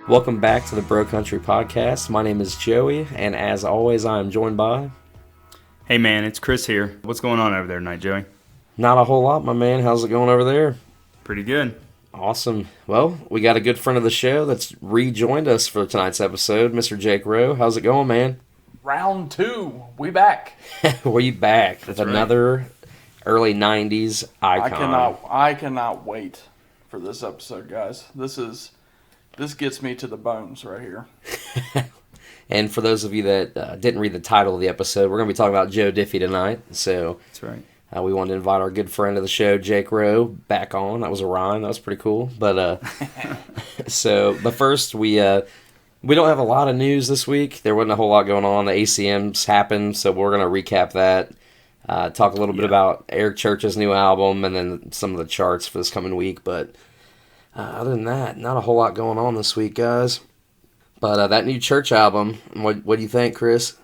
Welcome back to the Bro Country Podcast. My name is Joey, and as always, I am joined by... Hey man, it's Chris here. What's going on over there tonight, Joey? Not a whole lot, my man. How's it going over there? Pretty good. Awesome. Well, we got a good friend of the show that's rejoined us for tonight's episode, Mr. Jake Rowe. How's it going, man? Round 2. We back. We back with That's right. another early 90s icon. I cannot wait for this episode, guys. This gets me to the bones right here. And for those of you that didn't read the title of the episode, we're going to be talking about Joe Diffie tonight. So That's right. we wanted to invite our good friend of the show, Jake Rowe, back on. That was a rhyme. That was pretty cool. But but first, we don't have a lot of news this week. There wasn't a whole lot going on. The ACMs happened, so we're going to recap that. Talk a little bit about Eric Church's new album, and then some of the charts for this coming week. But other than that, not a whole lot going on this week, guys. But that new Church album, what do you think, Chris?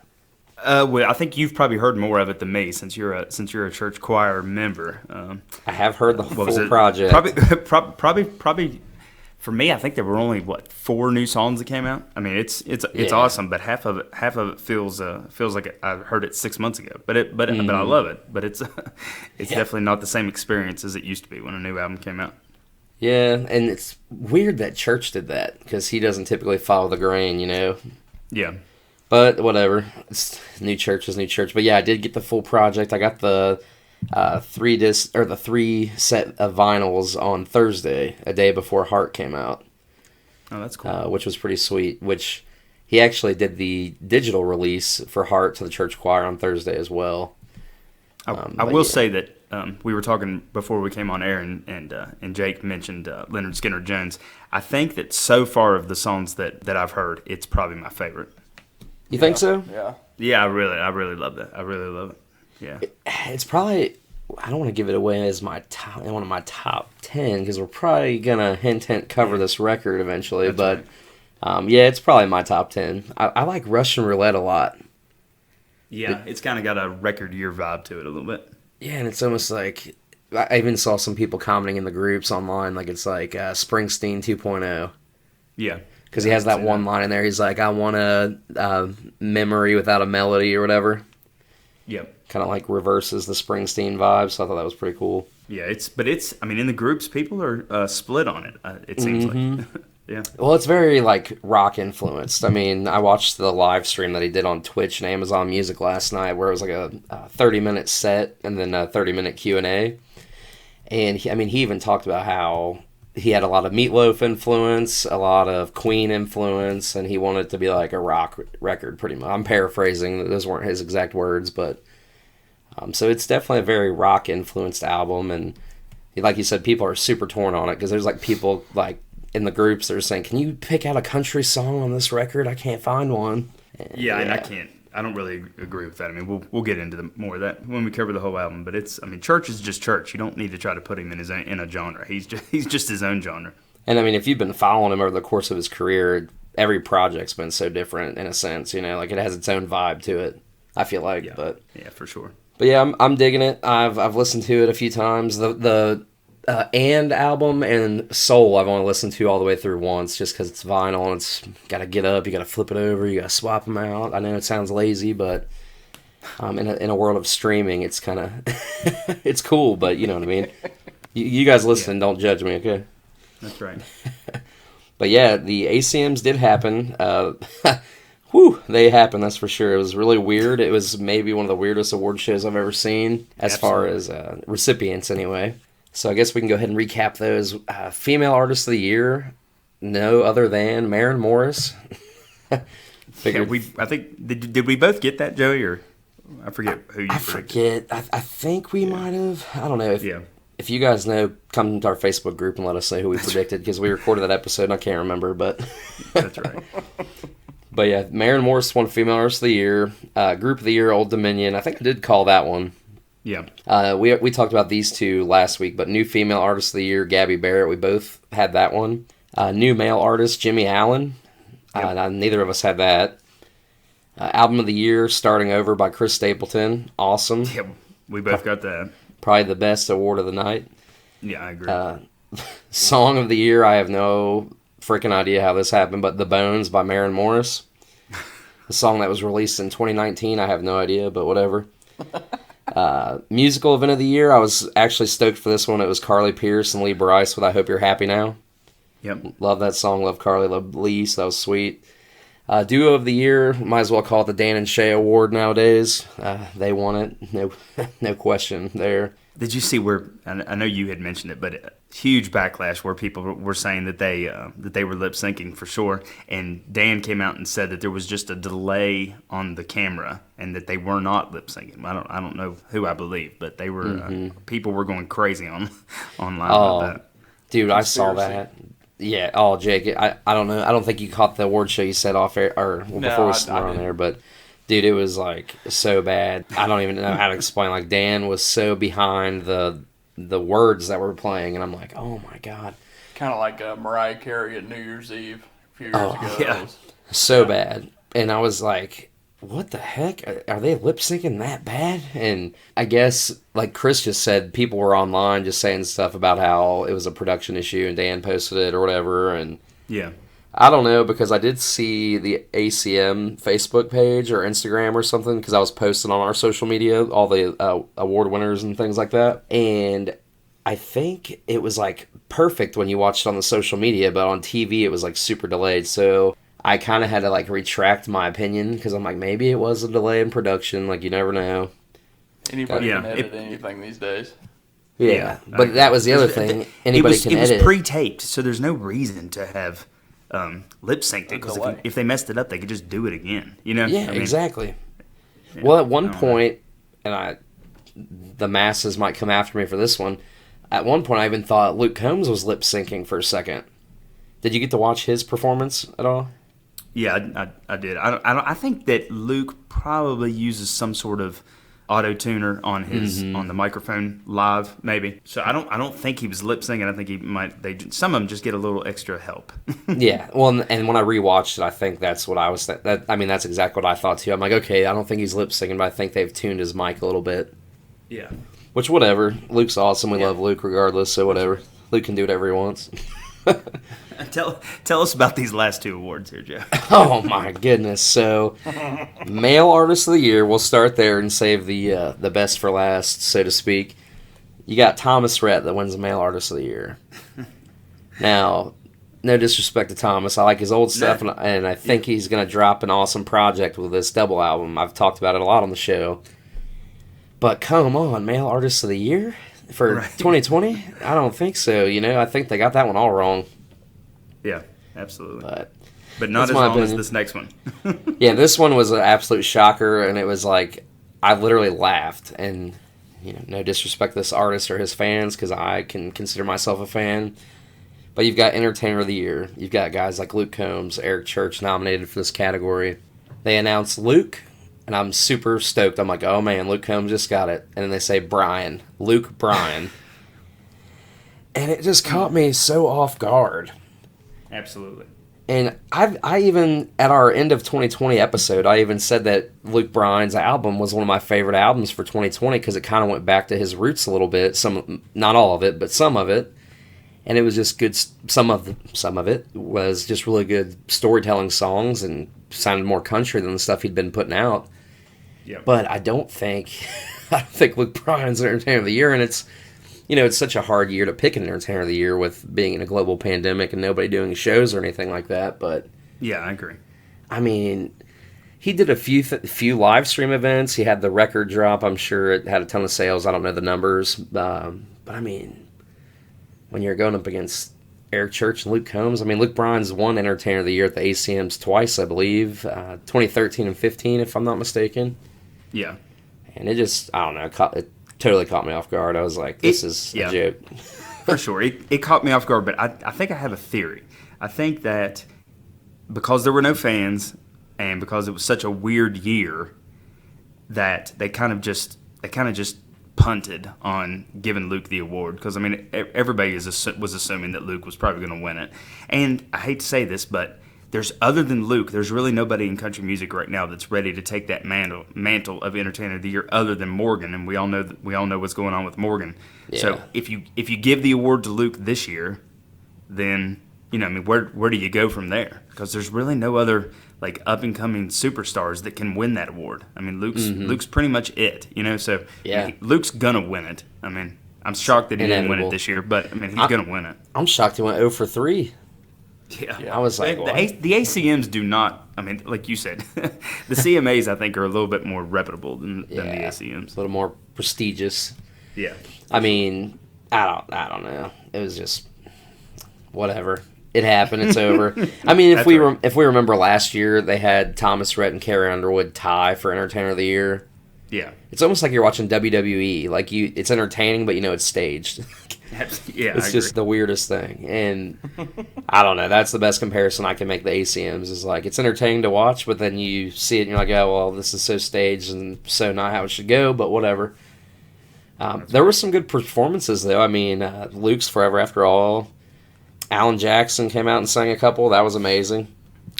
Well, I think you've probably heard more of it than me since you're a church choir member. I have heard the full project. Probably. For me, I think there were only 4 new songs that came out. I mean, it's awesome, but half of it feels like I heard it 6 months ago. But I love it. But it's definitely not the same experience as it used to be when a new album came out. Yeah, and it's weird that Church did that because he doesn't typically follow the grain, you know. Yeah. But whatever, it's new church is new church. But yeah, I did get the full project. I got the 3 set of vinyls on Thursday, a day before Heart came out. Oh, that's cool. Which was pretty sweet. Which he actually did the digital release for Heart to the church choir on Thursday as well. I will say that we were talking before we came on air, and Jake mentioned Leonard Skinner Jones. I think that so far of the songs that I've heard, it's probably my favorite. You think so? Yeah. Yeah, I really love that. I really love it. Yeah. It's probably, I don't want to give it away as one of my top 10 because we're probably gonna hint cover this record eventually. That's but yeah, it's probably my top 10. I like Russian Roulette a lot. Yeah, it's kind of got a record year vibe to it a little bit. Yeah, and it's almost like I even saw some people commenting in the groups online like it's like Springsteen 2.0. Yeah. Because he has that one line in there. He's like, I want a memory without a melody or whatever. Yep. Kind of like reverses the Springsteen vibe, so I thought that was pretty cool. Yeah, I mean, in the groups, people are split on it, it seems like. Yeah. Well, it's very, like, rock influenced. I mean, I watched the live stream that he did on Twitch and Amazon Music last night where it was like a 30-minute set and then a 30-minute Q&A. And, he even talked about how he had a lot of Meatloaf influence, a lot of Queen influence, and he wanted it to be like a rock record, pretty much. I'm paraphrasing. Those weren't his exact words, but... so it's definitely a very rock-influenced album, and like you said, people are super torn on it, because there's, like, people, like, in the groups that are saying, can you pick out a country song on this record? I can't find one. And I don't really agree with that. I mean, we'll get into more of that when we cover the whole album. But Church is just Church. You don't need to try to put him in a genre. He's just his own genre. And I mean, if you've been following him over the course of his career, every project's been so different in a sense. You know, like it has its own vibe to it. I feel like, yeah, for sure. But yeah, I'm digging it. I've listened to it a few times. The And album and Soul I've only listened to all the way through once just because it's vinyl and it's got to get up, you got to flip it over, you got to swap them out. I know it sounds lazy, but in a world of streaming, it's kind of it's cool, but you know what I mean. You guys listening, don't judge me, okay? That's right. But yeah, the ACMs did happen. They happened, that's for sure. It was really weird. It was maybe one of the weirdest award shows I've ever seen as far as recipients anyway. So I guess we can go ahead and recap those. Female Artist of the Year, no other than Maren Morris. I think did we both get that, Joey, or I forget who you predicted. I think we might have. I don't know. If you guys know, come to our Facebook group and let us know who we predicted because we recorded that episode and I can't remember. But that's right. But yeah, Maren Morris won Female Artist of the Year. Group of the Year, Old Dominion. I think I did call that one. Yeah. We talked about these two last week, but New Female Artist of the Year, Gabby Barrett, we both had that one. New Male Artist, Jimmy Allen. Yep. Neither of us had that. Album of the Year, Starting Over by Chris Stapleton. Awesome. Yep, we both got that. Probably the best award of the night. Yeah, I agree. Song of the Year, I have no freaking idea how this happened, but The Bones by Maren Morris. A song that was released in 2019. I have no idea, but whatever. Musical event of the year. I was actually stoked for this one. It was Carly Pearce and Lee Brice with I Hope You're Happy Now. Yep. Love that song. Love Carly. Love Lee. So that was sweet. Duo of the year. Might as well call it the Dan and Shay Award nowadays. They won it. No question there. Did you see where, I know you had mentioned it, but huge backlash where people were saying that they were lip syncing for sure, and Dan came out and said that there was just a delay on the camera and that they were not lip syncing. I don't know who I believe, but they were people were going crazy online about that. Dude, I saw that. Yeah. Oh, Jake, I don't know. I don't think you caught the award show you said off air or before we were on there, but. Dude, it was, like, so bad. I don't even know how to explain. Like, Dan was so behind the words that were playing, and I'm like, oh, my God. Kind of like Mariah Carey at New Year's Eve a few years ago. Yeah. So bad. And I was like, what the heck? Are they lip-syncing that bad? And I guess, like Chris just said, people were online just saying stuff about how it was a production issue, and Dan posted it or whatever, and... Yeah. I don't know, because I did see the ACM Facebook page or Instagram or something, because I was posting on our social media all the award winners and things like that. And I think it was, like, perfect when you watched it on the social media, but on TV it was, like, super delayed. So I kind of had to, like, retract my opinion, because I'm like, maybe it was a delay in production. Like, you never know. Anybody can edit anything these days. Yeah, but that was the other thing. Anybody can edit. It was pre-taped, so there's no reason to have... lip synced it, because if they messed it up, they could just do it again. You know? Yeah, exactly. Yeah, well, at one point, and the masses might come after me for this one. At one point, I even thought Luke Combs was lip syncing for a second. Did you get to watch his performance at all? Yeah, I did. I think that Luke probably uses some sort of auto tuner on his on the microphone live, maybe. So I don't think he was lip syncing. I think he might. Some of them just get a little extra help. Yeah. Well, and when I rewatched it, I think that's what I was. That's exactly what I thought too. I'm like, okay, I don't think he's lip syncing, but I think they've tuned his mic a little bit. Yeah. Which, whatever. Luke's awesome. We love Luke regardless. So whatever. Luke can do whatever he wants. Tell us about these last two awards here, Joe. Oh my goodness! So, Male Artist of the Year. We'll start there and save the best for last, so to speak. You got Thomas Rhett that wins the Male Artist of the Year. Now, no disrespect to Thomas, I like his old stuff, and I think he's going to drop an awesome project with this double album. I've talked about it a lot on the show. But come on, Male Artist of the Year for 2020? I don't think so. I think they got that one all wrong. Yeah, absolutely. But not as long as this next one. Yeah, this one was an absolute shocker, and it was like, I literally laughed. And, no disrespect to this artist or his fans, because I can consider myself a fan. But you've got Entertainer of the Year. You've got guys like Luke Combs, Eric Church nominated for this category. They announced Luke, and I'm super stoked. I'm like, oh man, Luke Combs just got it. And then they say Brian. Luke Bryan. And it just caught me so off guard. Absolutely. And I even, at our end of 2020 episode, I even said that Luke Bryan's album was one of my favorite albums for 2020 because it kind of went back to his roots a little bit. Not all of it, but some of it. And it was just good. Some of it was just really good storytelling songs and sounded more country than the stuff he'd been putting out. Yep. But I don't think Luke Bryan's Entertainer of the Year, and it's such a hard year to pick an Entertainer of the Year with being in a global pandemic and nobody doing shows or anything like that. But yeah, I agree. I mean, he did a few live stream events. He had the record drop. I'm sure it had a ton of sales. I don't know the numbers, but I mean, when you're going up against Eric Church and Luke Combs, I mean, Luke Bryan's won Entertainer of the Year at the ACMs twice, I believe, 2013 and 15, if I'm not mistaken. Yeah, and it just, I don't know, it totally caught me off guard. I was like, this is a joke. For sure. It caught me off guard, but I think I have a theory. I think that because there were no fans and because it was such a weird year that they kind of just punted on giving Luke the award. Because, I mean, everybody was assuming that Luke was probably going to win it. And I hate to say this, but other than Luke, there's really nobody in country music right now that's ready to take that mantle of Entertainer of the Year other than Morgan, and we all know what's going on with Morgan. Yeah. So if you give the award to Luke this year, then you know, I mean, where do you go from there? Because there's really no other like up and coming superstars that can win that award. I mean, Luke's pretty much it, you know. So Yeah. I mean, Luke's gonna win it. I mean, I'm shocked that he didn't win it Inevitable. this year, but I mean, he's gonna win it. I'm shocked he went 0 for 3. Yeah. I was like, the what? ACMs do not. I mean, like you said, the CMAs I think are a little bit more reputable than the A ACMs. little more prestigious. Yeah. I mean, I don't know. It was just whatever. It happened. It's over. I mean, if if we remember last year, they had Thomas Rhett and Carrie Underwood tie for Entertainer of the Year. Yeah. It's almost like you're watching WWE. Like it's entertaining, but you know it's staged. Yeah. It's just the weirdest thing, and I don't know. That's the best comparison I can make. The ACMs is like it's entertaining to watch, but then you see it and you're like, oh well, this is so staged and so not how it should go. But whatever. There were some good performances though. I mean, Luke's Forever After All. Alan Jackson came out and sang a couple. That was amazing.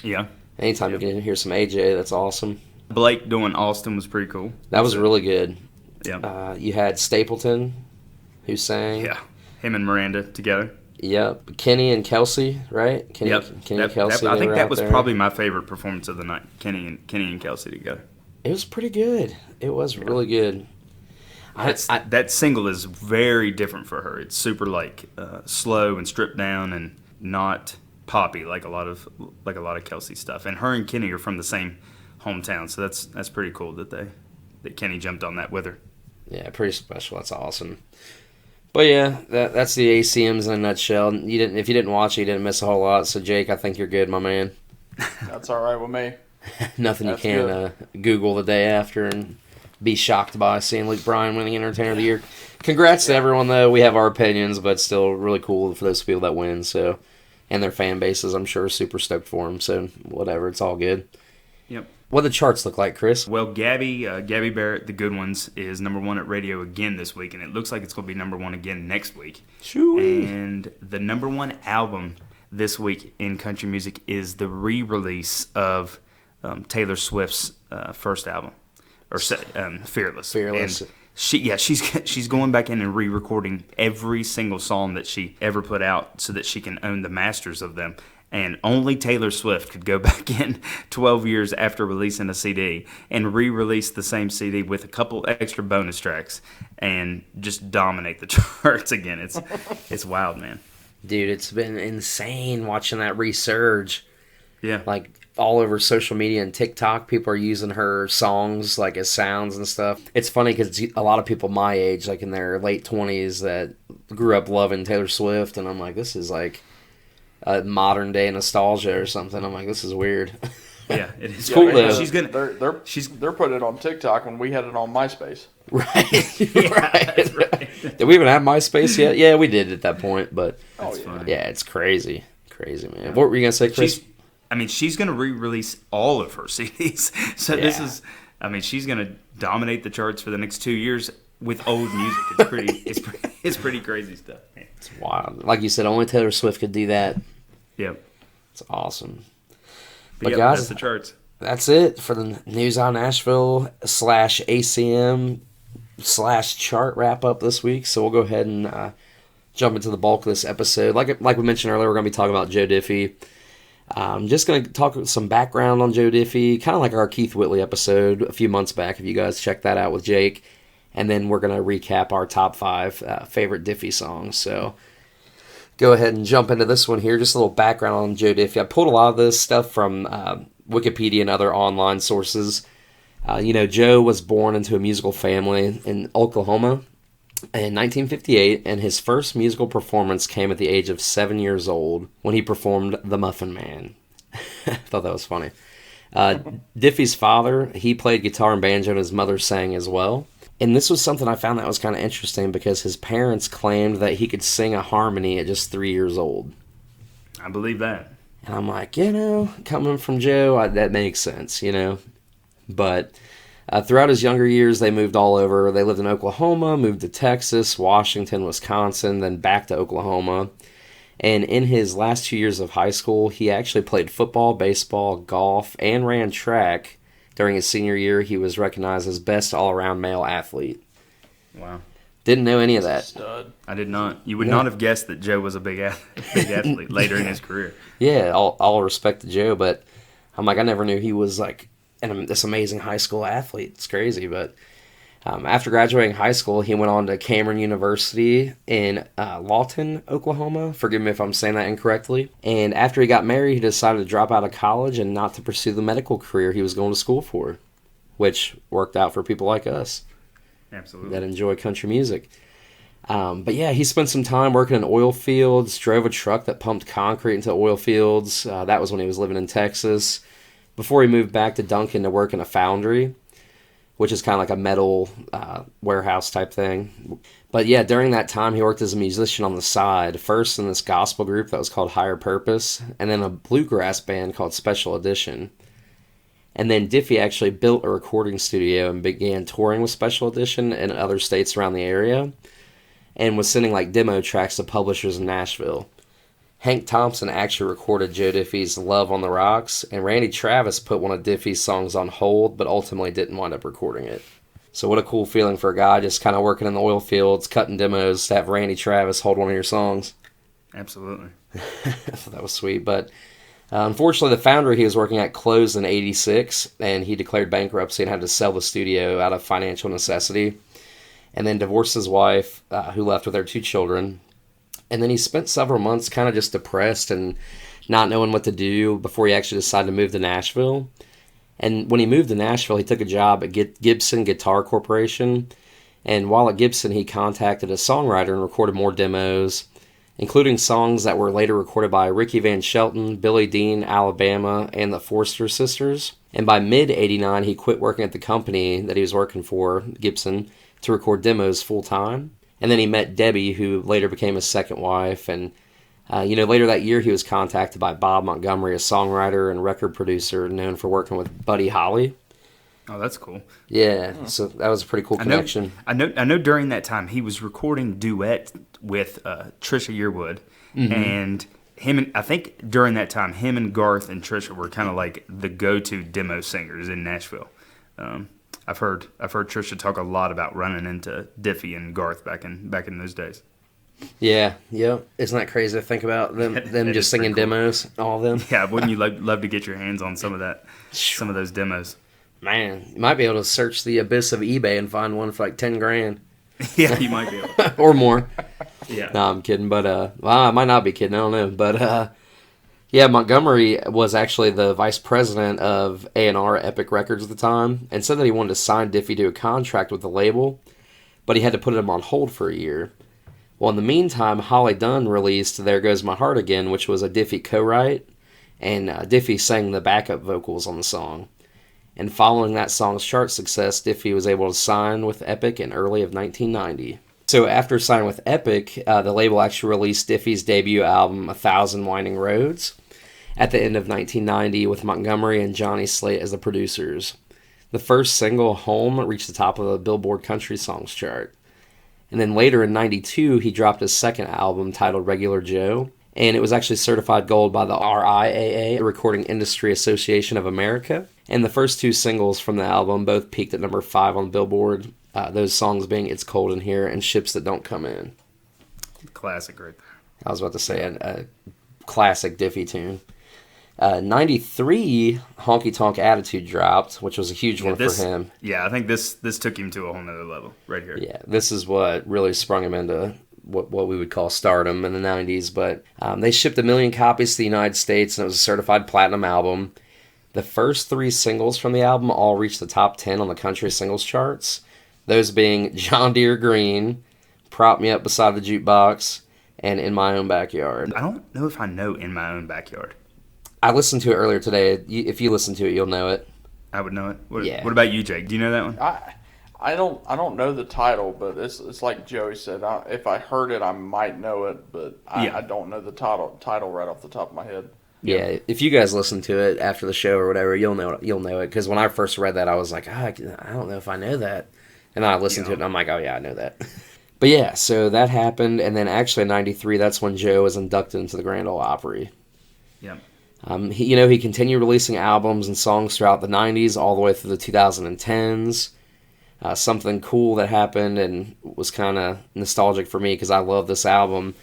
Yeah. Anytime you can hear some AJ, that's awesome. Blake doing Austin was pretty cool. That was really good. Yeah. You had Stapleton, who sang. Yeah. Him and Miranda together. Yep. Kenny and Kelsey, right? Kenny and Kelsey. I think that was there. probably my favorite performance of the night. Kenny and Kelsey together. It was pretty good. It was really good. That single is very different for her. It's super like slow and stripped down and not poppy like a lot of Kelsey stuff. And her and Kenny are from the same hometown, so that's pretty cool that Kenny jumped on that with her. Yeah, pretty special. That's awesome. But yeah, that's the ACMs in a nutshell. If you didn't watch it, you didn't miss a whole lot. So Jake, I think you're good, my man. That's all right with me. Nothing That's you can't Google the day after and be shocked by seeing Luke Bryan winning Entertainer of the Year. Congrats to everyone, though. We have our opinions, but still really cool for those people that win. So, and their fan bases, I'm sure, are super stoked for them. So whatever, it's all good. Yep. What do the charts look like, Chris? Well, Gabby Barrett, The Good Ones, is number one at radio again this week, and it looks like it's going to be number one again next week. Shoo-wee. And the number one album this week in country music is the re-release of Taylor Swift's first album, or Fearless. Fearless. And she's going back in and re-recording every single song that she ever put out so that she can own the masters of them. And only Taylor Swift could go back in 12 years after releasing a CD and re-release the same CD with a couple extra bonus tracks and just dominate the charts again. It's wild, man. Dude, it's been insane watching that resurge. Yeah. Like, all over social media and TikTok, people are using her songs like as sounds and stuff. It's funny because a lot of people my age, like in their late 20s, that grew up loving Taylor Swift, and I'm like, this is like a modern day nostalgia or something. I'm like, this is weird. Yeah, it is cool though. They're putting it on TikTok when we had it on MySpace. Right. Right. Did we even have MySpace yet? Yeah, we did at that point, but funny. yeah, it's crazy, man. What were you gonna say, Chris? She's going to re-release all of her CDs. So this is, she's going to dominate the charts for the next 2 years with old music. It's pretty crazy stuff. It's wild. Like you said, only Taylor Swift could do that. Yep. It's awesome. But guys, that's the charts. That's it for the News Out Nashville /ACM /chart wrap up this week. So we'll go ahead and jump into the bulk of this episode. Like we mentioned earlier, we're going to be talking about Joe Diffie. I'm just going to talk some background on Joe Diffie, kind of like our Keith Whitley episode a few months back, if you guys check that out with Jake. And then we're going to recap our top 5 favorite Diffie songs. So go ahead and jump into this one here. Just a little background on Joe Diffie. I pulled a lot of this stuff from Wikipedia and other online sources. Joe was born into a musical family in Oklahoma in 1958, and his first musical performance came at the age of 7 years old when he performed The Muffin Man. I thought that was funny. Diffie's father, he played guitar and banjo, and his mother sang as well. And this was something I found that was kind of interesting because his parents claimed that he could sing a harmony at just 3 years old. I believe that. And I'm like, coming from Joe, that makes sense, But throughout his younger years, they moved all over. They lived in Oklahoma, moved to Texas, Washington, Wisconsin, then back to Oklahoma. And in his last 2 years of high school, he actually played football, baseball, golf, and ran track. During his senior year, he was recognized as best all-around male athlete. Wow. Didn't know any of that. Stud. I did not. You would not have guessed that Joe was a big athlete later in his career. Yeah, all respect to Joe, but I'm like, I never knew he was like this amazing high school athlete. It's crazy, but after graduating high school, he went on to Cameron University in Lawton, Oklahoma. Forgive me if I'm saying that incorrectly. And after he got married, he decided to drop out of college and not to pursue the medical career he was going to school for, which worked out for people like us. Absolutely. That enjoy country music. But yeah, he spent some time working in oil fields, drove a truck that pumped concrete into oil fields. That was when he was living in Texas. Before he moved back to Duncan to work in a foundry, which is kind of like a metal warehouse type thing. But yeah, during that time, he worked as a musician on the side, first in this gospel group that was called Higher Purpose, and then a bluegrass band called Special Edition. And then Diffie actually built a recording studio and began touring with Special Edition in other states around the area, and was sending like demo tracks to publishers in Nashville. Hank Thompson actually recorded Joe Diffie's Love on the Rocks, and Randy Travis put one of Diffie's songs on hold, but ultimately didn't wind up recording it. So what a cool feeling for a guy just kind of working in the oil fields, cutting demos, to have Randy Travis hold one of your songs. Absolutely. That was sweet, but unfortunately, the foundry he was working at closed in '86, and he declared bankruptcy and had to sell the studio out of financial necessity, and then divorced his wife, who left with their 2 children. And then he spent several months kind of just depressed and not knowing what to do before he actually decided to move to Nashville. And when he moved to Nashville, he took a job at Gibson Guitar Corporation. And while at Gibson, he contacted a songwriter and recorded more demos, including songs that were later recorded by Ricky Van Shelton, Billy Dean, Alabama, and the Forster Sisters. And by mid-'89, he quit working at the company that he was working for, Gibson, to record demos full-time. And then he met Debbie, who later became his second wife. And, later that year, he was contacted by Bob Montgomery, a songwriter and record producer known for working with Buddy Holly. Oh, that's cool. Yeah, so that was a pretty cool connection. I know. During that time, he was recording duet with Trisha Yearwood. Mm-hmm. And I think during that time, him and Garth and Trisha were kind of like the go-to demo singers in Nashville. I've heard Trisha talk a lot about running into Diffie and Garth back in those days. Yeah. Isn't that crazy to think about them just singing demos, all of them? Yeah, wouldn't you love to get your hands on some of those demos? Man, you might be able to search the abyss of eBay and find one for like $10,000. Yeah, you might be able to. Or more. Yeah. No, I'm kidding, but I might not be kidding. I don't know, but yeah, Montgomery was actually the vice president of A&R Epic Records at the time, and said that he wanted to sign Diffie to a contract with the label, but he had to put him on hold for a year. Well, in the meantime, Holly Dunn released There Goes My Heart Again, which was a Diffie co-write, and Diffie sang the backup vocals on the song. And following that song's chart success, Diffie was able to sign with Epic in early of 1990. So after signing with Epic, the label actually released Diffie's debut album, A Thousand Winding Roads, at the end of 1990 with Montgomery and Johnny Slate as the producers. The first single, Home, reached the top of the Billboard Country Songs chart. And then later in 92, he dropped his second album titled Regular Joe, and it was actually certified gold by the RIAA, the Recording Industry Association of America. And the first 2 singles from the album both peaked at number 5 on Billboard, those songs being It's Cold in Here and Ships That Don't Come In. Classic right there. I was about to say a classic Diffie tune. 93, Honky Tonk Attitude dropped, which was a huge one for him. Yeah, I think this took him to a whole nother level right here. Yeah, this is what really sprung him into what we would call stardom in the 90s. But they shipped 1 million copies to the United States, and it was a certified platinum album. The first 3 singles from the album all reached the top 10 on the country singles charts, those being John Deere Green, Prop Me Up Beside the Jukebox, and In My Own Backyard. I don't know if I know In My Own Backyard. I listened to it earlier today. If you listen to it, you'll know it. I would know it. What Yeah. about you, Jake? Do you know that one? I don't know the title, but it's like Joey said. If I heard it, I might know it, but I don't know the title right off the top of my head. Yeah, if you guys listen to it after the show or whatever, you'll know it. Because when I first read that, I was like, I don't know if I know that. And then I listened to it, and I'm like, oh yeah, I know that. But yeah, so that happened, and then actually in '93, that's when Joe was inducted into the Grand Ole Opry. Yeah. He continued releasing albums and songs throughout the '90s, all the way through the 2010s. something cool that happened and was kind of nostalgic for me because I love this album.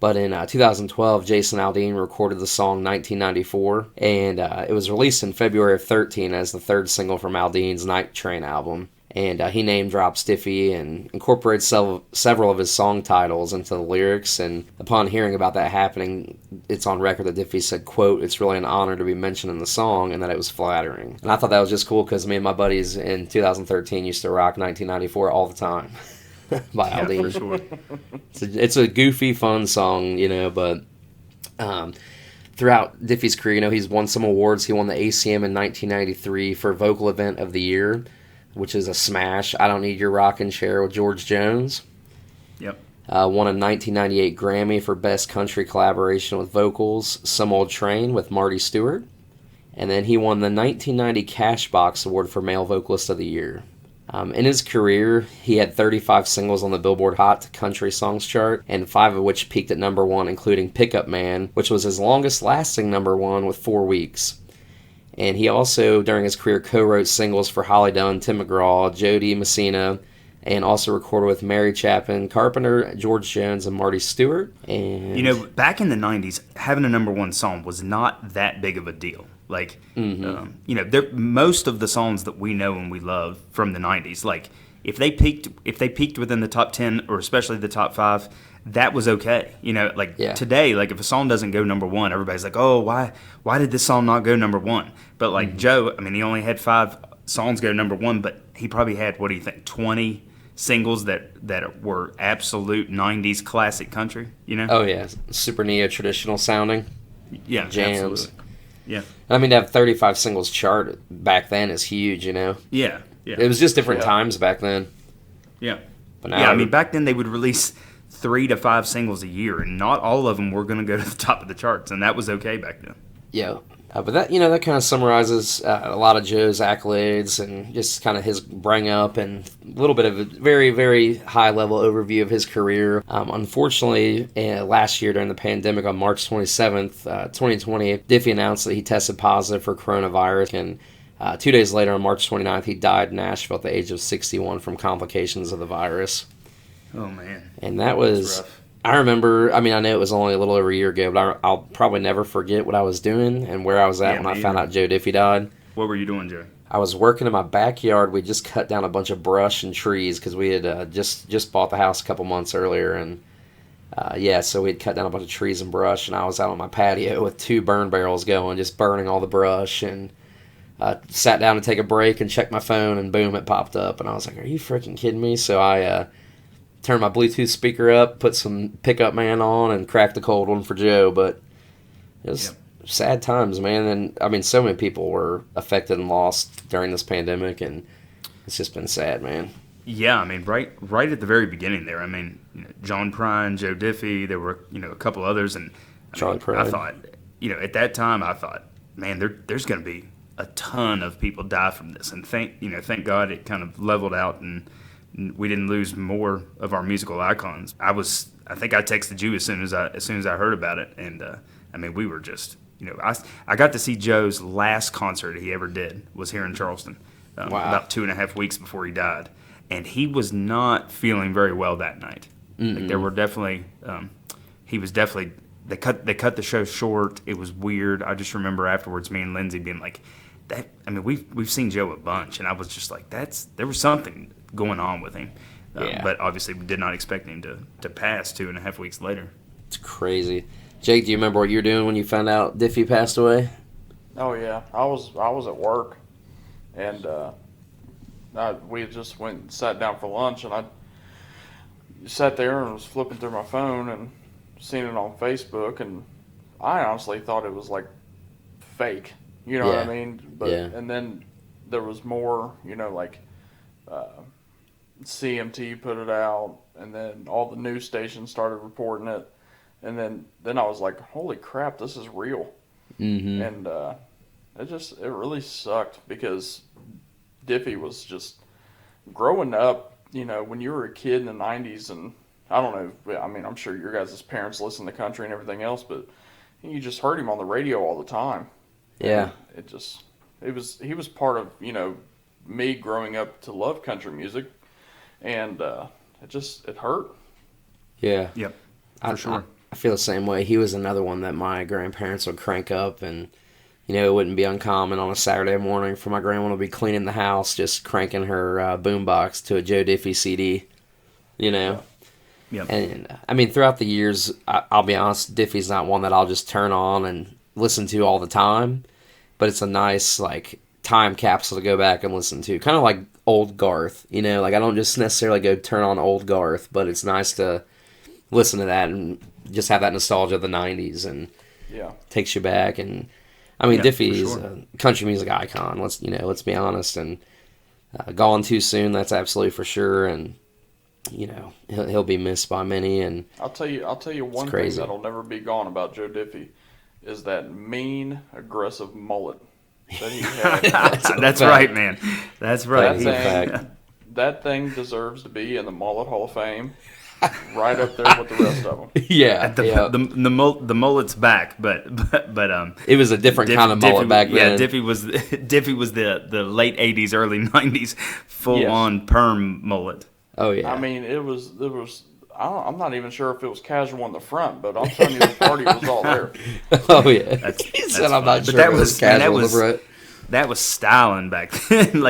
But in 2012, Jason Aldean recorded the song 1994, and it was released in February of 13 as the third single from Aldean's Night Train album. And he name drops Diffie and incorporates several of his song titles into the lyrics. And upon hearing about that happening, it's on record that Diffie said, quote, "It's really an honor to be mentioned in the song," and that it was flattering. And I thought that was just cool because me and my buddies in 2013 used to rock 1994 all the time by Aldean. For sure. It's a goofy, fun song, but throughout Diffie's career, he's won some awards. He won the ACM in 1993 for Vocal Event of the Year, which is a smash. I Don't Need Your Rockin' Chair with George Jones. Yep. Won a 1998 Grammy for Best Country Collaboration with Vocals, Some Old Train with Marty Stewart. And then he won the 1990 Cashbox Award for Male Vocalist of the Year. In his career, he had 35 singles on the Billboard Hot Country Songs chart, and 5 of which peaked at number 1, including Pickup Man, which was his longest-lasting number 1 with 4 weeks. And he also, during his career, co-wrote singles for Holly Dunn, Tim McGraw, Jody Messina, and also recorded with Mary Chapin Carpenter, George Jones, and Marty Stewart. And back in the 90s, having a number 1 song was not that big of a deal. Like, most of the songs that we know and we love from the 90s, like, if they peaked within the top 10 or especially the top 5, that was okay. Today, like, if a song doesn't go number 1, everybody's like, oh, why did this song not go number 1? But like Joe, I mean, he only had 5 songs go number 1, but he probably had, what do you think, 20 singles that were absolute 90s classic country, Oh, yeah. Super neo-traditional sounding. Yeah, jams. Absolutely. Yeah. I mean, to have 35 singles chart back then is huge, Yeah. Yeah. It was just different times back then. Yeah. But now, I mean, back then they would release 3 to 5 singles a year, and not all of them were going to go to the top of the charts, and that was okay back then. Yeah. But that that kind of summarizes a lot of Joe's accolades and just kind of his bring up and a little bit of a very, very high level overview of his career. Unfortunately, last year during the pandemic on March 27th, 2020, Diffie announced that he tested positive for coronavirus, and 2 days later on March 29th, he died in Nashville at the age of 61 from complications of the virus. Oh, man. And that was... I remember, I know it was only a little over a year ago, but I'll probably never forget what I was doing and where I was at when I found out Joe Diffie died. What were you doing, Joe? I was working in my backyard. We just cut down a bunch of brush and trees because we had just bought the house a couple months earlier. And so we'd cut down a bunch of trees and brush, and I was out on my patio with 2 burn barrels going, just burning all the brush, and sat down to take a break and checked my phone, and boom, it popped up. And I was like, are you freaking kidding me? So I... turned my Bluetooth speaker up, put some Pickup Man on, and cracked the cold one for Joe. But it was sad times, man. And, so many people were affected and lost during this pandemic, and it's just been sad, man. Yeah, right at the very beginning there. John Prine, Joe Diffie, there were, a couple others. And Charlie Pride. I thought, at that time, I thought, man, there's going to be a ton of people die from this. And thank God it kind of leveled out and we didn't lose more of our musical icons. I think I texted you as soon as I heard about it, and we were just, I got to see Joe's last concert he ever did was here in Charleston, about 2.5 weeks before he died, and he was not feeling very well that night. Like, there were definitely, they cut the show short. It was weird. I just remember afterwards, me and Lindsay being like, that. We've seen Joe a bunch, and I was just like, there was something going on with him. But obviously we did not expect him to pass 2.5 weeks later. It's crazy. Jake, do you remember what you were doing when you found out Diffie passed away? Oh yeah, I was at work, and we just went and sat down for lunch, and I sat there and was flipping through my phone and seen it on Facebook, and I honestly thought it was like fake. You know what I mean? But and then there was more, like CMT put it out, and then all the news stations started reporting it, and then I was like, holy crap, this is real. Mm-hmm. And it really sucked because Diffie was just growing up, when you were a kid in the 90s, and I don't know, I'm sure your guys' parents listen to country and everything else, but you just heard him on the radio all the time. Yeah. He was part of, me growing up to love country music, and it hurt. Yeah. Yep. For sure. I feel the same way. He was another one that my grandparents would crank up, and it wouldn't be uncommon on a Saturday morning for my grandma to be cleaning the house, just cranking her boombox to a Joe Diffie CD. Yep. And I mean, throughout the years, I'll be honest, Diffie's not one that I'll just turn on and listen to all the time, but it's a nice time capsule to go back and listen to, kind of like old Garth. I don't just necessarily go turn on old Garth, but it's nice to listen to that and just have that nostalgia of the 90s, and takes you back. And I mean, Diffie is a country music icon. Let's be honest, and gone too soon. That's absolutely for sure. And he'll be missed by many. And I'll tell you one thing that'll never be gone about Joe Diffie is that mean, aggressive mullet that he had. That's right, man. That's right. That thing deserves to be in the Mullet Hall of Fame, right up there with the rest of them. The mullet's back, but it was a different kind of mullet back then. Yeah, Diffie was the late '80s, early '90s full on perm mullet. Oh yeah. I mean, it was. I'm not even sure if it was casual in the front, but I'm telling you, the party was all there. Oh yeah. He said, "I'm not sure it was casual in the front." That was styling back then.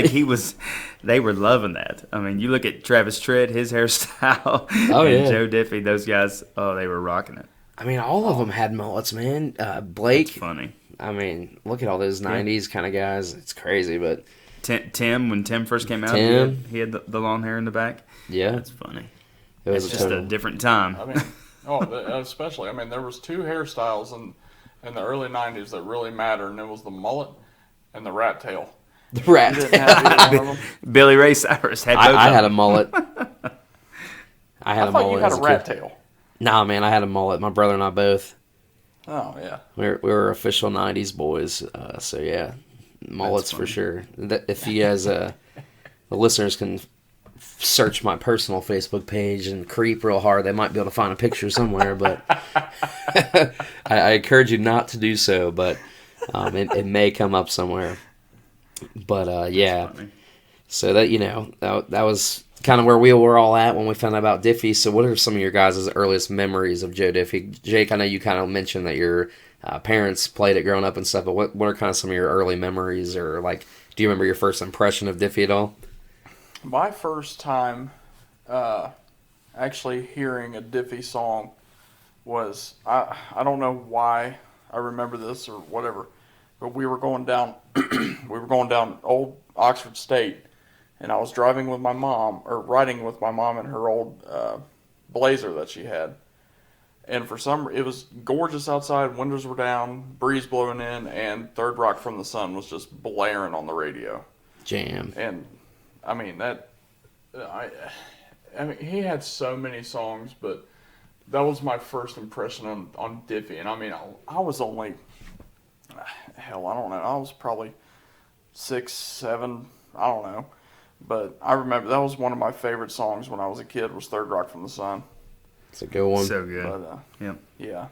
They were loving that. I mean, you look at Travis Tritt, his hairstyle, and Joe Diffie, those guys, they were rocking it. I mean, all of them had mullets, man. Blake. That's funny. I mean, look at all those 90s kind of guys. It's crazy, but... Tim, when Tim first came out, he had the long hair in the back. Yeah. That's funny. It's just a different time. I mean, especially, there was two hairstyles in the early 90s that really mattered, and it was the mullet and the rat tail. The rat tail. Billy Ray Cyrus had both. I had a mullet. I thought you had a rat tail. Nah, man, I had a mullet. My brother and I both. Oh, yeah. We were official 90s boys. So, yeah, mullets for sure. If you guys, the listeners can search my personal Facebook page and creep real hard, they might be able to find a picture somewhere, but I encourage you not to do so, but it may come up somewhere. But so that that was kind of where we were all at when we found out about Diffie. So what are some of your guys' earliest memories of Joe Diffie? Jake, I know you kind of mentioned that your parents played it growing up and stuff, but what are kind of some of your early memories, or do you remember your first impression of Diffie at all? My first time actually hearing a Diffie song was, I don't know why I remember this or whatever, but we were going down Old Oxford State, and I was riding with my mom in her old Blazer that she had. And it was gorgeous outside, windows were down, breeze blowing in, and Third Rock from the Sun was just blaring on the radio. Jam. And I mean he had so many songs, but that was my first impression on Diffie. And I mean, I was only, I don't know, I was probably 6, 7, I don't know. But I remember that was one of my favorite songs when I was a kid, was Third Rock from the Sun. It's a good one. So good. But, yeah.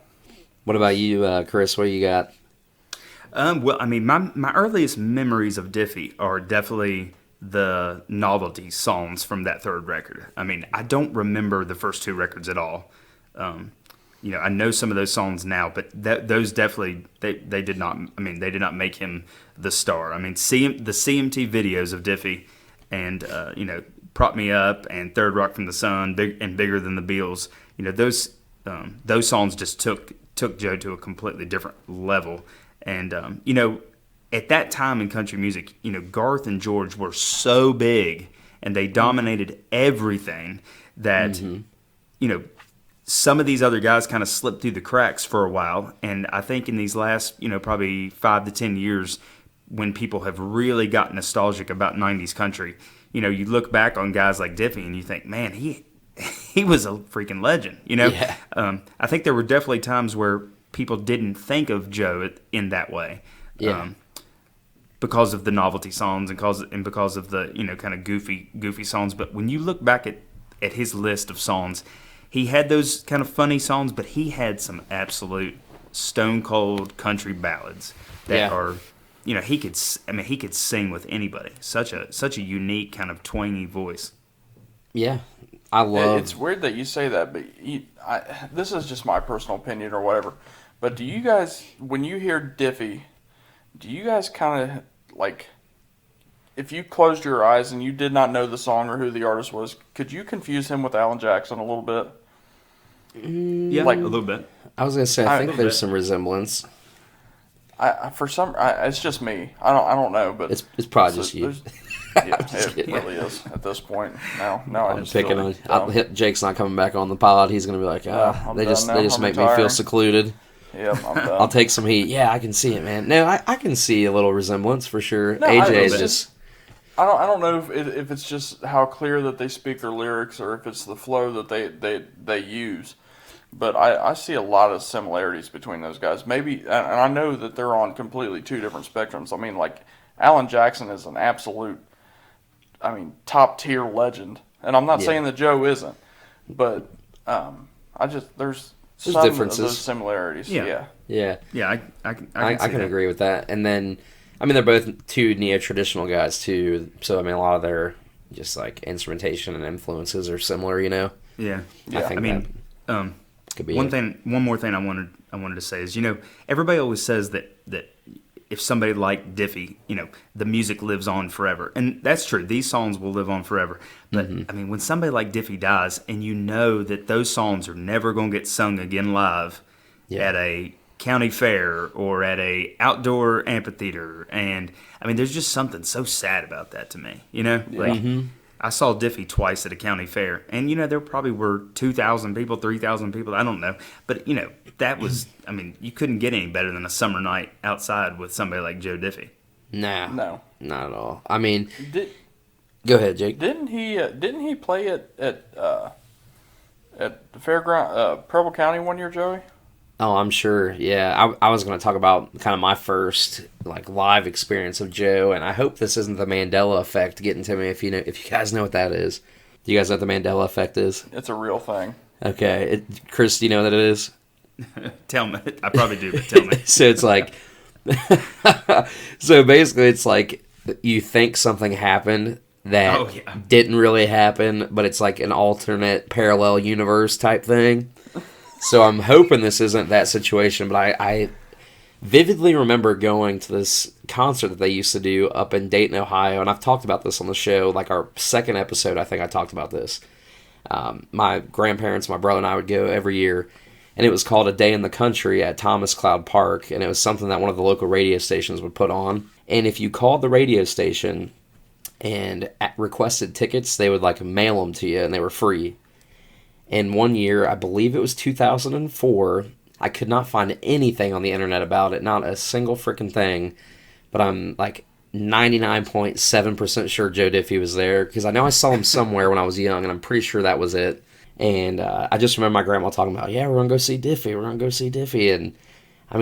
What about you, Chris? What you got? Well, I mean, my earliest memories of Diffie are definitely the novelty songs from that third record. I mean, I don't remember the first two records at all. I know some of those songs now, but those definitely they did not. I mean, they did not make him the star. I mean, the CMT videos of Diffie, and Prop Me Up and Third Rock from the Sun, Bigger Than the Beals. Those songs just took Joe to a completely different level. And at that time in country music, Garth and George were so big and they dominated everything that some of these other guys kind of slipped through the cracks for a while. And I think in these last probably 5 to 10 years, when people have really gotten nostalgic about 90s country, you look back on guys like Diffie and you think, man, he was a freaking legend. Yeah. I think there were definitely times where people didn't think of Joe in that way. Yeah. Because of the novelty songs and because of the kind of goofy songs. But when you look back at his list of songs, he had those kind of funny songs, but he had some absolute stone cold country ballads that are he could sing with anybody. Such a unique kind of twangy voice. Yeah, I love. It's weird that you say that, but this is just my personal opinion or whatever. But do you guys, when you hear Diffie, do you guys kind of like, if you closed your eyes and you did not know the song or who the artist was, could you confuse him with Alan Jackson a little bit? Yeah, like a little bit. I was gonna say, I think there's some resemblance. It's just me. I don't know, but it's probably just you. Yeah, it really is at this point. Now I I'm just picking feel on. Jake's not coming back on the pod. He's gonna be like, they just make me feel secluded. Yep, I'm done. I'll take some heat. Yeah, I can see it, man. No, I can see a little resemblance for sure. No, AJ is just. I don't know if it's just how clear that they speak their lyrics or if it's the flow that they use. But I see a lot of similarities between those guys. Maybe, and I know that they're on completely two different spectrums. I mean, like, Alan Jackson is an absolute, top tier legend. And I'm not saying that Joe isn't, but there's some differences. of those similarities. Yeah. I can agree with that. And then, they're both two neo-traditional guys too. So a lot of their just like instrumentation and influences are similar. Yeah. I think could be one more thing I wanted to say is, everybody always says that if somebody like Diffie, the music lives on forever. And that's true. These songs will live on forever. But, when somebody like Diffie dies and you know that those songs are never going to get sung again live at a county fair or at a outdoor amphitheater, and, there's just something so sad about that to me, I saw Diffie twice at a county fair, and, there probably were 2,000 people, 3,000 people, I don't know. But, that was, you couldn't get any better than a summer night outside with somebody like Joe Diffie. No. Not at all. Go ahead, Jake. Didn't he play at the fairground, Preble County one year, Joey? Oh, I'm sure. Yeah, I was going to talk about kind of my first live experience of Joe, and I hope this isn't the Mandela effect getting to me. If you guys know what that is, do you guys know what the Mandela effect is? It's a real thing. Okay, Chris, do you know what it is? Tell me. I probably do, but tell me. So it's like, so basically, it's like you think something happened that didn't really happen, but it's like an alternate parallel universe type thing. So I'm hoping this isn't that situation, but I vividly remember going to this concert that they used to do up in Dayton, Ohio, and I've talked about this on the show, like our second episode, I think I talked about this. My grandparents, my brother, and I would go every year, and it was called A Day in the Country at Thomas Cloud Park, and it was something that one of the local radio stations would put on. And if you called the radio station and requested tickets, they would mail them to you, and they were free. And one year, I believe it was 2004, I could not find anything on the internet about it, not a single freaking thing. But I'm 99.7% sure Joe Diffie was there, because I know I saw him somewhere when I was young, and I'm pretty sure that was it. And I just remember my grandma talking about, we're going to go see Diffie, And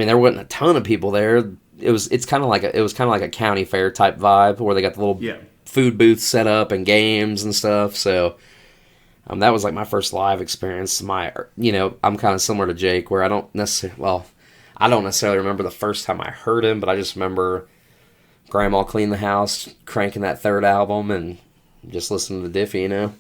there wasn't a ton of people there. It was kind of like a county fair type vibe, where they got the little food booths set up and games and stuff. So that was my first live experience. I'm kind of similar to Jake, where I don't necessarily remember the first time I heard him, but I just remember Grandma cleaned the house, cranking that third album, and just listening to Diffie,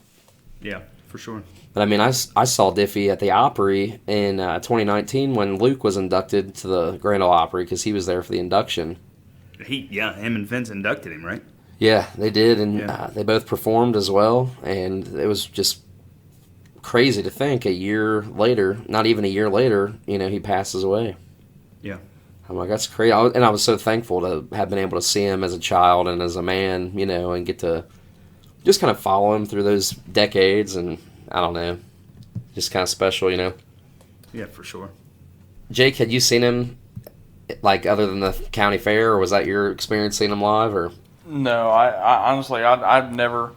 Yeah, for sure. But I saw Diffie at the Opry in 2019 when Luke was inducted to the Grand Ole Opry, because he was there for the induction. Him and Vince inducted him, right? Yeah, they did, and they both performed as well, and it was just crazy to think a year later, not even a year later, he passes away. Yeah. I'm like, that's crazy. And I was so thankful to have been able to see him as a child and as a man, and get to just kind of follow him through those decades, and I don't know, just kind of special, Yeah, for sure. Jake, had you seen him, other than the county fair, or was that your experience seeing him live, or? No, I honestly, I've never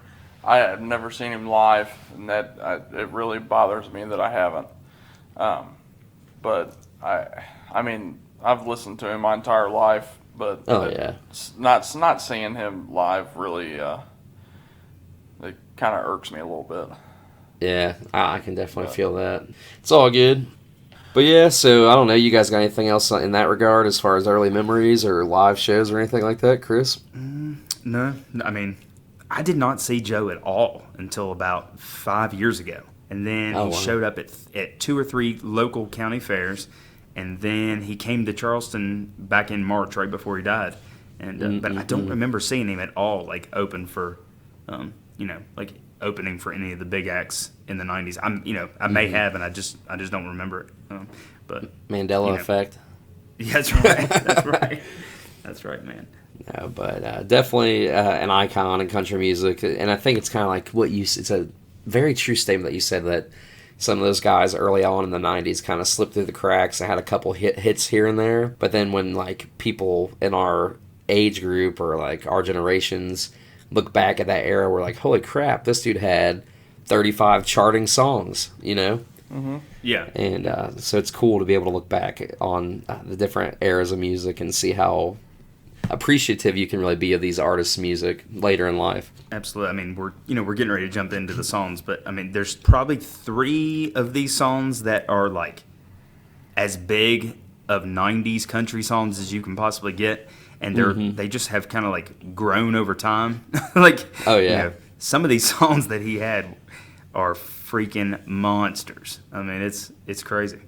seen him live, and it really bothers me that I haven't. But I've listened to him my entire life, but not seeing him live really, it kind of irks me a little bit. Yeah, I can definitely feel that. It's all good. But yeah, so I don't know. You guys got anything else in that regard as far as early memories or live shows or anything like that, Chris? No, I mean, I did not see Joe at all until about 5 years ago. And then Oh, he wow. showed up at 2 or 3 local county fairs. And then he came to Charleston back in March, right before he died. And but I don't remember seeing him at all, like open for, like opening for any of the big acts in the '90s. I may have, and I just don't remember it. But Mandela effect. Yeah, that's right. That's right. That's right, man. No, but definitely an icon in country music, and I think it's kind of like what you. It's a very true statement that you said that some of those guys early on in the '90s kind of slipped through the cracks. I had a couple hits here and there, but then when like people in our age group or like our generations look back at that era, we're like, holy crap, this dude had 35 charting songs, you know? Mm-hmm. Yeah. And so it's cool to be able to look back on the different eras of music and see how appreciative you can really be of these artists' music later in life. Absolutely. I mean, we're getting ready to jump into the songs, but I mean, there's probably 3 of these songs that are like as big of '90s country songs as you can possibly get, and they just have kind of like grown over time. Like, oh yeah, some of these songs that he had are freaking monsters. I mean, it's crazy.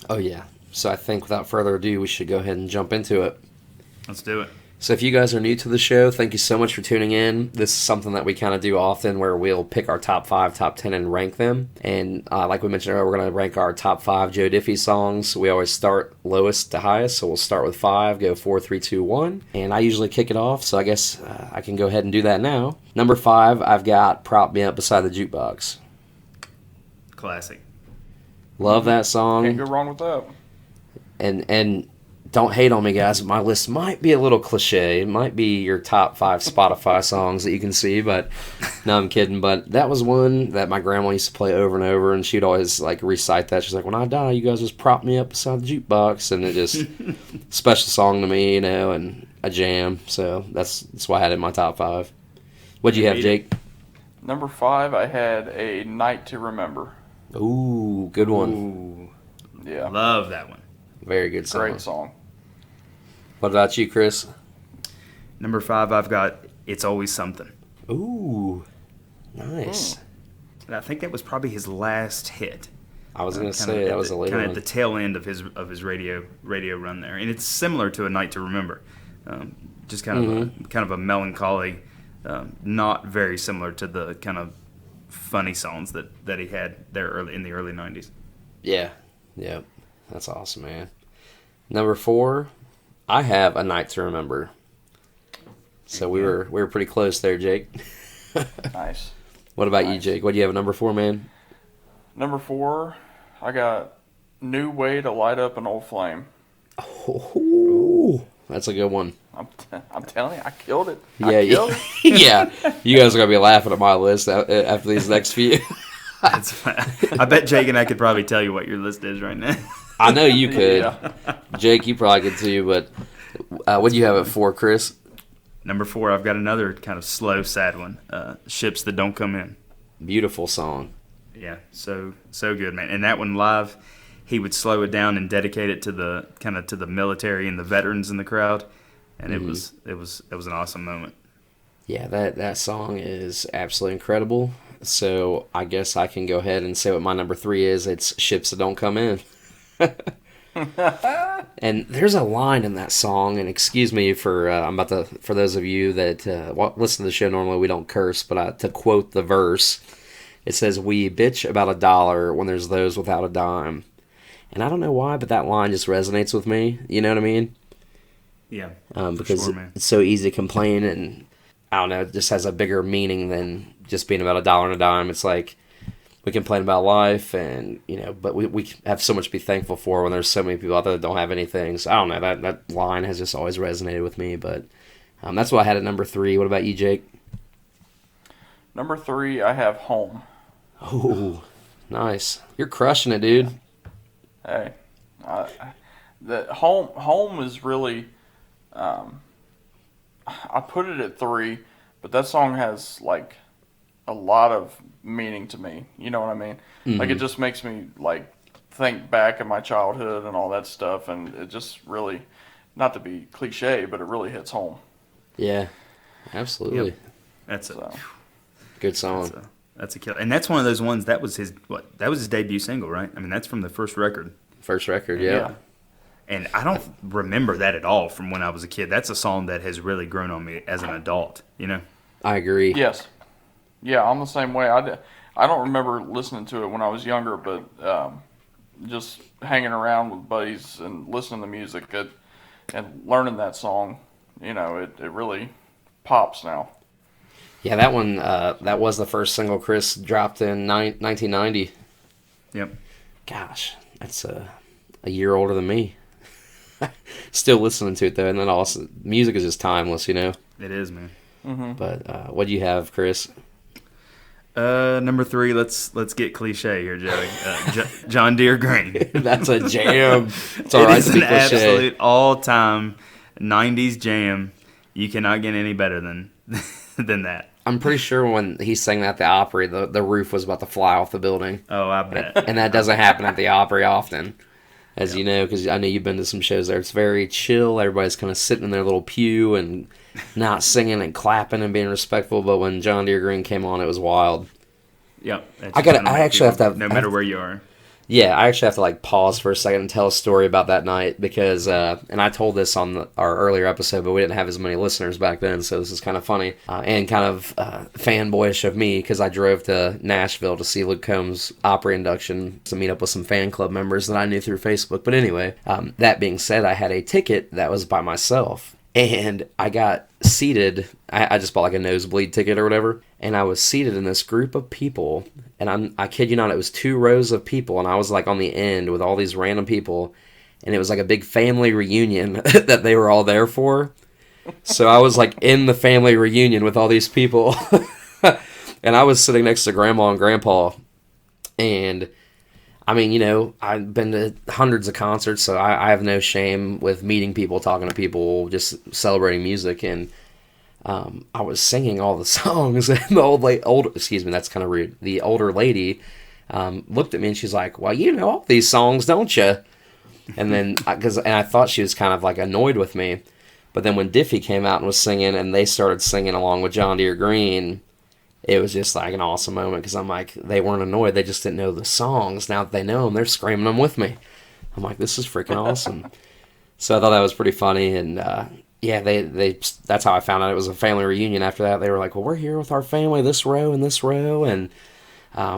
Oh yeah. So I think without further ado, we should go ahead and jump into it. Let's do it. So if you guys are new to the show, thank you so much for tuning in. This is something that we kind of do often where we'll pick our top 5, top 10, and rank them. And like we mentioned earlier, we're going to rank our top 5 Joe Diffie songs. We always start lowest to highest, so we'll start with 5, go 4, 3, 2, 1. And I usually kick it off, so I guess I can go ahead and do that now. Number 5, I've got Prop Me Up Beside the Jukebox. Classic. Love that song. Can't go wrong with that. And don't hate on me, guys. My list might be a little cliche. It might be your top 5 Spotify songs that you can see, but no, I'm kidding. But that was one that my grandma used to play over and over, and she'd always like recite that. She's like, "When I die, you guys just prop me up beside the jukebox," and it just special song to me, and a jam. So that's why I had it in my top 5. What'd you have, Jake? Number 5, I had A Night to Remember. Ooh, good one. Ooh. Yeah. Love that one. Very good song. Great song. What about you, Chris? Number 5, I've got It's Always Something. Ooh, nice. And I think that was probably his last hit. I was going to say that was a later one. Kind of at the tail end of his radio run there, and it's similar to A Night to Remember. Just kind of a melancholy, not very similar to the kind of funny songs that he had there in the early '90s. Yeah, that's awesome, man. Number 4, I have A Night to Remember. So we were pretty close there, Jake. Nice. What about you, Jake? What do you have at number 4, man? Number 4, I got New Way to Light Up an Old Flame. Oh, that's a good one. I'm telling you, I killed it. Yeah, yeah. You guys are gonna be laughing at my list after these next few. I bet Jake and I could probably tell you what your list is right now. I know you could. Yeah. Jake, you probably could too, but what do you have at 4, Chris? Number 4, I've got another kind of slow, sad one. Ships That Don't Come In. Beautiful song. Yeah, so good, man. And that one live, he would slow it down and dedicate it to the military and the veterans in the crowd, and it was an awesome moment. Yeah, that song is absolutely incredible. So I guess I can go ahead and say what my number 3 is. It's Ships That Don't Come In. And there's a line in that song, and excuse me for for those of you that listen to the show normally, we don't curse, but to quote the verse, it says, "We bitch about $1 when there's those without a dime." And I don't know why, but that line just resonates with me. You know what I mean? Yeah, because sure, man. It's so easy to complain, and I don't know, it just has a bigger meaning than just being about $1 and a dime. It's like we complain about life, and but we have so much to be thankful for when there's so many people out there that don't have anything. So I don't know, that line has just always resonated with me. But that's what I had at number 3. What about you, Jake? Number 3, I have Home. Oh, nice! You're crushing it, dude. Hey, the home is really. I put it at 3, but that song has like a lot of meaning to me. You know what I mean? Mm-hmm. Like it just makes me like think back at my childhood and all that stuff, and it just really, not to be cliche, but it really hits home. Yeah, absolutely. Yep. That's a good song. That's a killer, and that's one of those ones that was his debut single, right? I mean, that's from the first record. First record, yeah. And I don't remember that at all from when I was a kid. That's a song that has really grown on me as an adult, you know? I agree. Yes. Yeah, I'm the same way. I don't remember listening to it when I was younger, but just hanging around with buddies and listening to music and learning that song, you know, it really pops now. Yeah, that one, that was the first single Chris dropped in 1990. Yep. Gosh, that's a year older than me. Still listening to it, though, and then also, music is just timeless, you know? It is, man. Mm-hmm. But what do you have, Chris? Number 3, let's get cliche here, Joey. John Deere Green. That's a jam. It's all right to be cliche. It is an absolute all-time 90s jam. You cannot get any better than that. I'm pretty sure when he sang that at the Opry, the roof was about to fly off the building. Oh, I bet. And that doesn't happen at the Opry often, as you know, because I know you've been to some shows there. It's very chill. Everybody's kind of sitting in their little pew and not singing and clapping and being respectful. But when John Deere Green came on, it was wild. Yep. I actually have to have, no matter where you are. Yeah, I actually have to like pause for a second and tell a story about that night because, and I told this on our earlier episode, but we didn't have as many listeners back then, so this is kind of funny and kind of fanboyish of me because I drove to Nashville to see Luke Combs' Opry induction to meet up with some fan club members that I knew through Facebook. But anyway, that being said, I had a ticket that was by myself. And I got seated, I just bought like a nosebleed ticket or whatever, and I was seated in this group of people, and I kid you not, it was 2 rows of people, and I was like on the end with all these random people, and it was like a big family reunion that they were all there for. So I was like in the family reunion with all these people, and I was sitting next to Grandma and Grandpa, and I mean, you know, I've been to hundreds of concerts, so I have no shame with meeting people, talking to people, just celebrating music. And I was singing all the songs, and the excuse me, that's kind of rude. The older lady looked at me and she's like, "Well, you know all these songs, don't you?" And then, I thought she was kind of like annoyed with me. But then when Diffie came out and was singing, and they started singing along with John Deere Green, it was just like an awesome moment because I'm like, they weren't annoyed. They just didn't know the songs. Now that they know them, they're screaming them with me. I'm like, this is freaking awesome. So I thought that was pretty funny. And yeah, they that's how I found out it was a family reunion after that. They were like, well, we're here with our family, this row and this row. And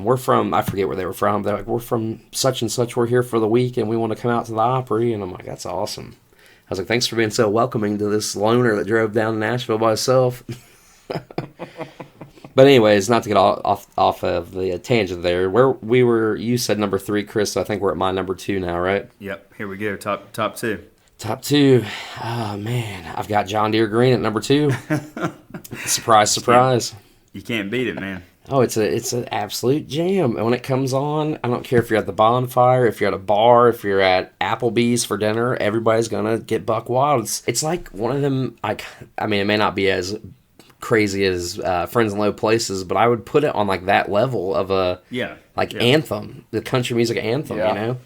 we're from, I forget where they were from. They're like, we're from such and such. We're here for the week and we want to come out to the Opry. And I'm like, that's awesome. I was like, thanks for being so welcoming to this loner that drove down to Nashville by himself. But anyways, not to get off of the tangent there. Where we were, you said number 3, Chris. So I think we're at my number 2 now, right? Yep. Here we go. Top 2. Top 2. Oh man, I've got John Deere Green at number 2. Surprise, surprise. You can't beat it, man. Oh, it's an absolute jam. And when it comes on, I don't care if you're at the bonfire, if you're at a bar, if you're at Applebee's for dinner, everybody's gonna get buck wild. It's like one of them. I mean, it may not be as crazy as Friends in Low Places, but I would put it on like that level of a anthem, the country music anthem, you know?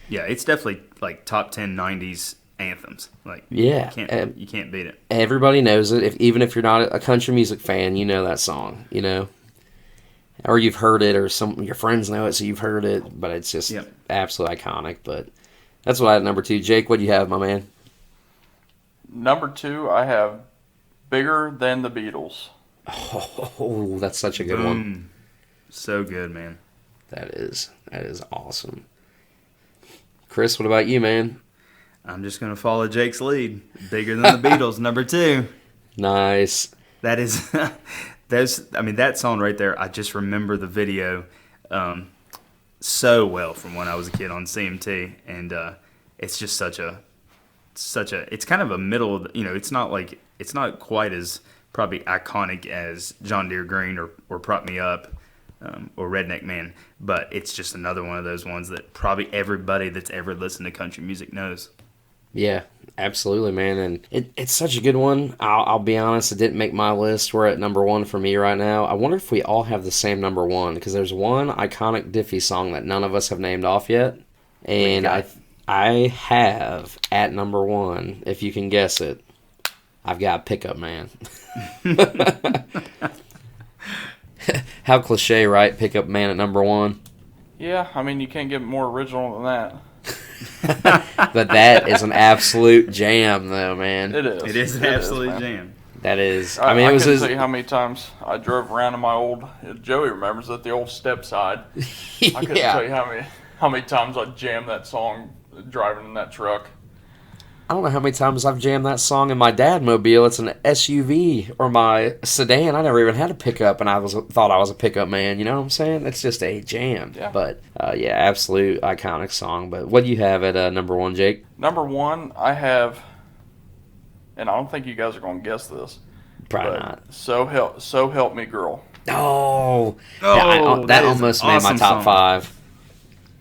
Yeah, it's definitely like top 10 90s anthems. Like, yeah, you can't beat it. Everybody knows it. Even if you're not a country music fan, you know that song, you know, or you've heard it, or some your friends know it, so you've heard it. But it's just absolutely iconic. But that's what I had at number 2. Jake, what do you have, my man? Number 2, I have Bigger Than the Beatles. Oh, that's such a good one. So good, man. That is awesome. Chris, what about you, man? I'm just going to follow Jake's lead. Bigger Than the Beatles, number 2. Nice. That is, that song right there, I just remember the video so well from when I was a kid on CMT. And it's just it's kind of a middle, it's not quite as probably iconic as John Deere Green or Prop Me Up or Redneck Man, but it's just another one of those ones that probably everybody that's ever listened to country music knows. Yeah, absolutely, man. And it's such a good one. I'll be honest, it didn't make my list. We're at number 1 for me right now. I wonder if we all have the same number 1, because there's one iconic Diffie song that none of us have named off yet. And I have at number 1, if you can guess it, I've got Pickup Man. How cliche, right? Pickup Man at number 1. Yeah, I mean, you can't get more original than that. But that is an absolute jam, though, man. It is. It is an absolute jam. That is. I mean, it was couldn't tell you how many times I drove around in my old. Joey remembers it, the old step side. I couldn't tell you how many times I jammed that song driving in that truck. I don't know how many times I've jammed that song in my Dadmobile. It's an SUV or my sedan. I never even had a pickup, and I thought I was a pickup man. You know what I'm saying? It's just a jam. Yeah. But yeah, absolute iconic song. But what do you have at number 1, Jake? Number 1, I have, and I don't think you guys are going to guess this. Probably not. So help me, girl. Oh, yeah, that almost made my top 5.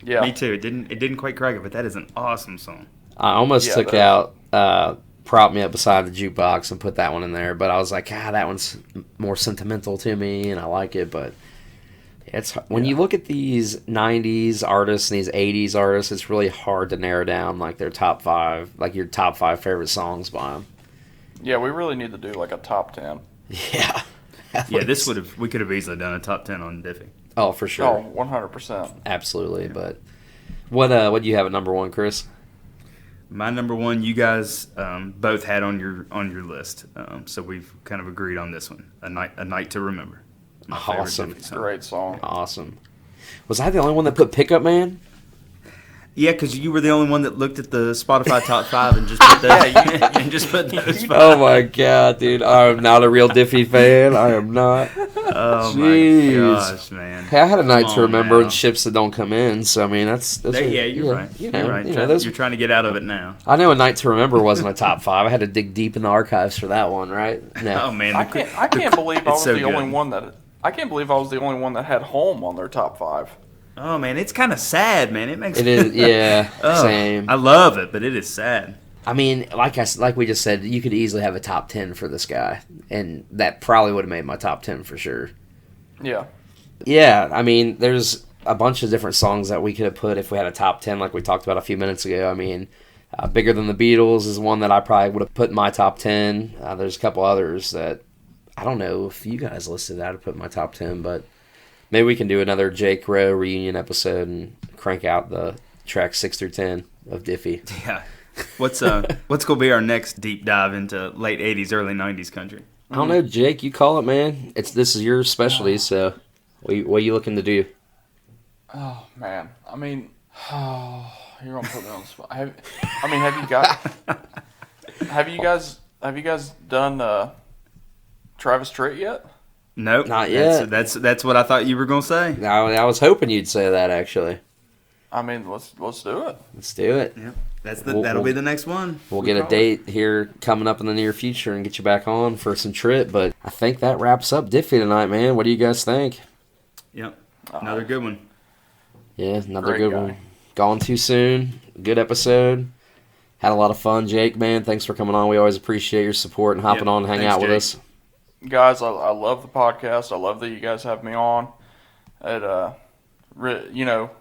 Yeah, me too. It didn't quite crack it, but that is an awesome song. I almost took out Prop Me Up Beside the Jukebox and put that one in there, but I was like, that one's more sentimental to me, and I like it. But it's when you look at these 90s artists and these 80s artists, it's really hard to narrow down like their top 5, like your top 5 favorite songs by them. Yeah, we really need to do like a top 10. Yeah. Yeah, we could have easily done a top 10 on Diffie. Oh, for sure. Oh, 100%. Absolutely. Yeah. But what do you have at number 1, Chris? My number 1, you guys both had on your list, so we've kind of agreed on this one. A night to remember. My awesome, great song. Awesome. Was I the only one that put Pickup Man? Yeah, because you were the only one that looked at the Spotify top 5 and just put those. And just put those. Oh my god, dude! I'm not a real Diffie fan. I am not. Oh Jeez. my gosh, man! Hey, I had a night to remember now. And ships that don't come in. So I mean, that's yeah, you're right. You're right. You're trying to get out of it now. I know a night to remember wasn't a top 5. I had to dig deep in the archives for that one, right? No. Oh man, I can't believe I was the only one that. I can't believe I was the only one that had Home on their top 5. Oh man, it's kind of sad, man. It is, yeah. Same. I love it, but it is sad. I mean, like we just said, you could easily have a top 10 for this guy, and that probably would have made my top 10 for sure. Yeah. Yeah, I mean, there's a bunch of different songs that we could have put if we had a top 10, like we talked about a few minutes ago. I mean, Bigger Than the Beatles is one that I probably would have put in my top 10. There's a couple others that I don't know if you guys listed that I'd put in my top 10, but maybe we can do another Jake Rowe reunion episode and crank out the tracks 6 through 10 of Diffie. Yeah. What's gonna be our next deep dive into late 80s, early 90s country? I don't know, Jake. You call it, man. This is your specialty, so what are you looking to do? Oh man, I mean, you're gonna put me on the spot. Have you guys done Travis Tritt yet? Nope, not yet. That's what I thought you were gonna say. I was hoping you'd say that actually. I mean, let's do it. Let's do it. Yeah, that'll be the next one. We'll get a date here coming up in the near future and get you back on for some Tritt. But I think that wraps up Diffie tonight, man. What do you guys think? Yep, another good one. Yeah, another good one. Gone too soon. Good episode. Had a lot of fun, Jake, man. Thanks for coming on. We always appreciate your support and hopping on and hanging out with us. Guys, I love the podcast. I love that you guys have me on.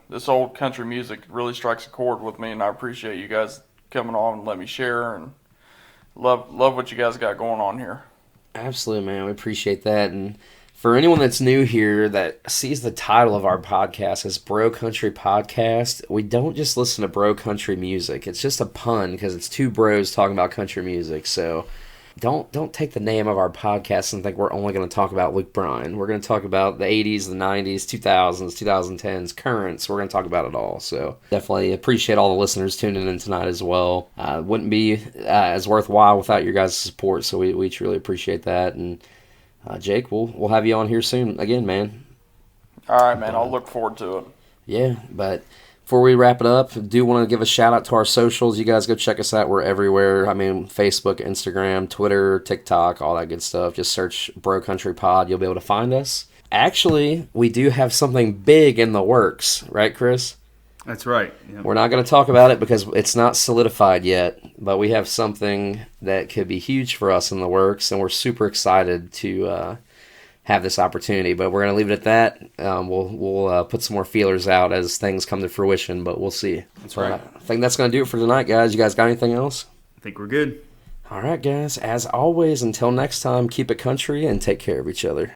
This old country music really strikes a chord with me, and I appreciate you guys coming on and let me share, and love what you guys got going on here. Absolutely, man. We appreciate that. And for anyone that's new here that sees the title of our podcast as Bro Country Podcast, we don't just listen to bro country music. It's just a pun because it's two bros talking about country music. So don't take the name of our podcast and think we're only going to talk about Luke Bryan. We're going to talk about the 80s, the 90s, 2000s, 2010s, currents. We're going to talk about it all. So definitely appreciate all the listeners tuning in tonight as well. Wouldn't be as worthwhile without your guys' support, so we truly appreciate that. And Jake, we'll have you on here soon again, man. All right, man. I'll look forward to it. Yeah, but before we wrap it up, I do want to give a shout out to our socials. You guys go check us out. We're everywhere. I mean, Facebook, Instagram, Twitter, TikTok, all that good stuff. Just search Bro Country Pod. You'll be able to find us. Actually, we do have something big in the works, right, Chris? That's right. Yep. We're not going to talk about it because it's not solidified yet, but we have something that could be huge for us in the works, and we're super excited to have this opportunity. But we're gonna leave it at that. We'll put some more feelers out as things come to fruition, but we'll see. That's right. I think that's gonna do it for tonight, guys. You guys got anything else? I think we're good. All right, guys. As always, until next time, keep it country and take care of each other.